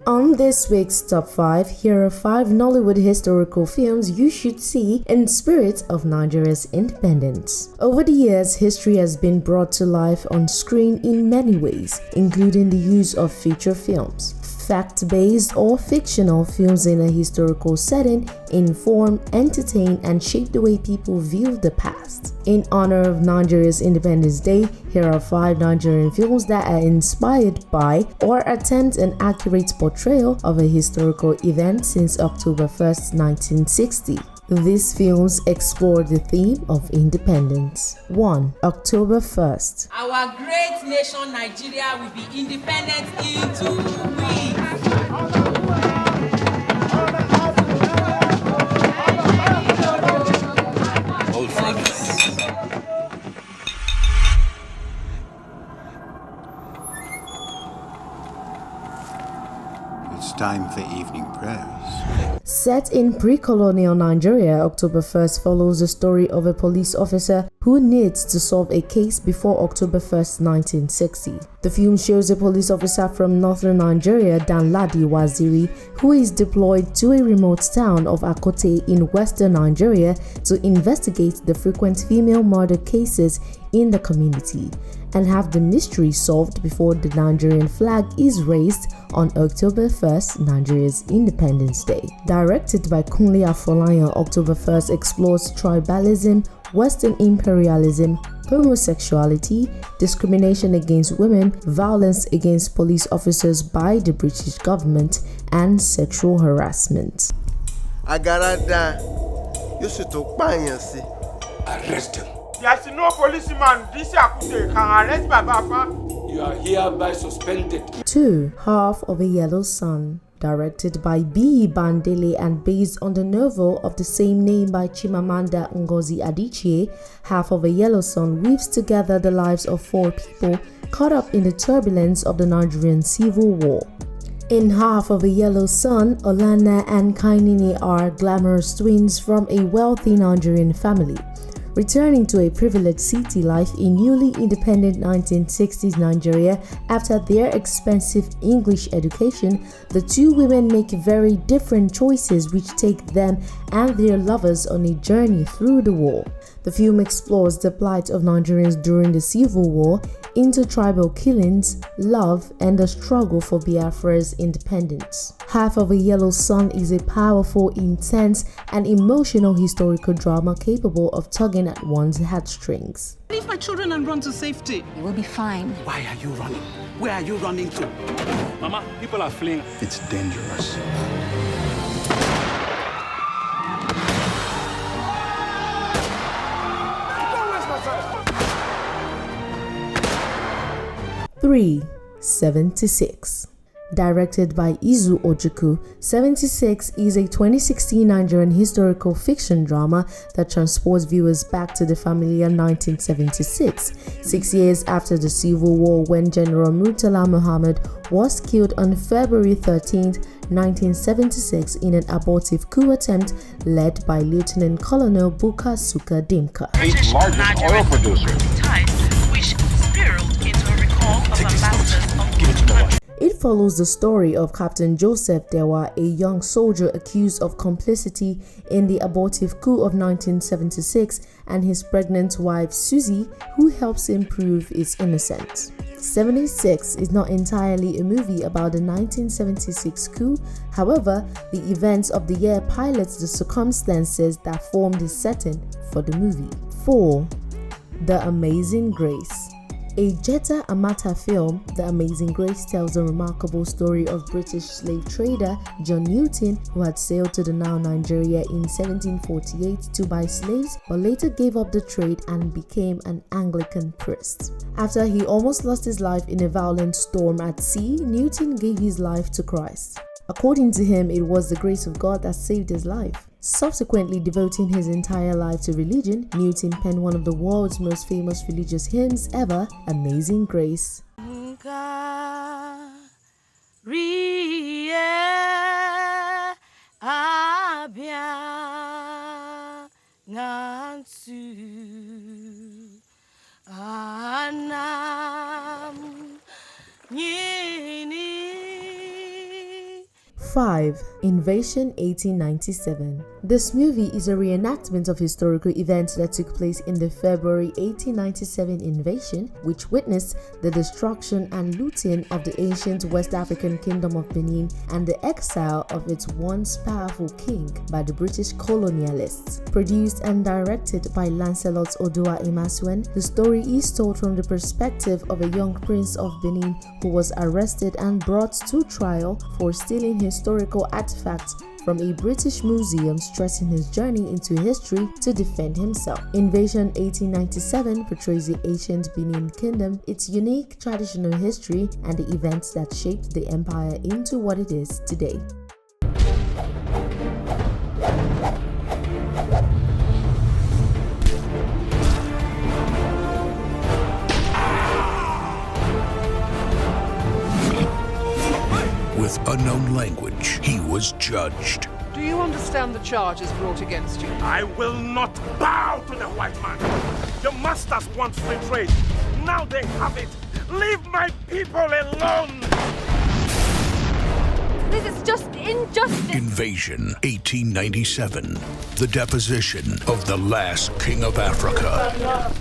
On this week's Top 5, here are 5 Nollywood historical films you should see in spirit of Nigeria's independence. Over the years, history has been brought to life on screen in many ways, including the use of feature films. Fact-based or fictional films in a historical setting inform, entertain, and shape the way people view the past. In honor of Nigeria's Independence Day, here are 5 Nigerian films that are inspired by or attempt an accurate portrayal of a historical event since October 1st, 1960. These films explore the theme of independence. 1. October 1st. Our great nation Nigeria will be independent in 2 weeks. Old friends. It's time for evening prayers. Set in pre-colonial Nigeria, October 1st follows the story of a police officer who needs to solve a case before October 1st, 1960. The film shows a police officer from northern Nigeria, Danladi Waziri, who is deployed to a remote town of Akote in western Nigeria to investigate the frequent female murder cases in the community and have the mystery solved before the Nigerian flag is raised on October 1st, Nigeria's Independence Day. Directed by Kunle Afolayan, October 1st explores tribalism, Western imperialism, homosexuality, discrimination against women, violence against police officers by the British government, and sexual harassment. Agarada, you should Arrest him. There's no policeman this Akute can arrest Baba. You are hereby suspended. 2. Half of a Yellow Sun. Directed by B. Bandele and based on the novel of the same name by Chimamanda Ngozi Adichie, Half of a Yellow Sun weaves together the lives of 4 people caught up in the turbulence of the Nigerian Civil War. In Half of a Yellow Sun, Olana and Kainini are glamorous twins from a wealthy Nigerian family. Returning to a privileged city life in newly independent 1960s Nigeria after their expensive English education, the 2 women make very different choices which take them and their lovers on a journey through the war. The film explores the plight of Nigerians during the Civil War, intertribal killings, love, and the struggle for Biafra's independence. Half of a Yellow Sun is a powerful, intense, and emotional historical drama capable of tugging at one's heartstrings. Leave my children and run to safety. You will be fine. Why are you running? Where are you running to? Mama, people are fleeing. It's dangerous. Three. 76. Directed by Izu Ojukwu, 76 is a 2016 Nigerian historical fiction drama that transports viewers back to the familiar 1976, 6 years after the Civil War, when General Murtala Muhammad was killed on February 13, 1976 in an abortive coup attempt led by Lieutenant Colonel Bukar Suka Dimka. British largest oil producer. Which spiraled into a recall of ambassadors of both countries. It follows the story of Captain Joseph Dewa, a young soldier accused of complicity in the abortive coup of 1976, and his pregnant wife Susie, who helps him prove his innocence. 76 is not entirely a movie about the 1976 coup. However, the events of the year pilots the circumstances that form the setting for the movie. 4. The Amazing Grace. A Jetta Amata film, The Amazing Grace tells the remarkable story of British slave trader John Newton, who had sailed to the now Nigeria in 1748 to buy slaves, but later gave up the trade and became an Anglican priest. After he almost lost his life in a violent storm at sea, Newton gave his life to Christ. According to him, it was the grace of God that saved his life. Subsequently devoting his entire life to religion, Newton penned one of the world's most famous religious hymns ever, Amazing Grace. 5. Invasion 1897. This movie is a reenactment of historical events that took place in the February 1897 invasion, which witnessed the destruction and looting of the ancient West African Kingdom of Benin and the exile of its once powerful king by the British colonialists. Produced and directed by Lancelot Odua Emasuen, the story is told from the perspective of a young prince of Benin who was arrested and brought to trial for stealing historical artifacts from a British museum, stressing his journey into history to defend himself. Invasion 1897 portrays the ancient Benin Kingdom, its unique traditional history, and the events that shaped the empire into what it is today. With unknown language, he was judged. Do you understand the charges brought against you? I will not bow to the white man. Your masters want free trade. Now they have it. Leave my people alone. This is just injustice. Invasion 1897. The deposition of the last king of Africa.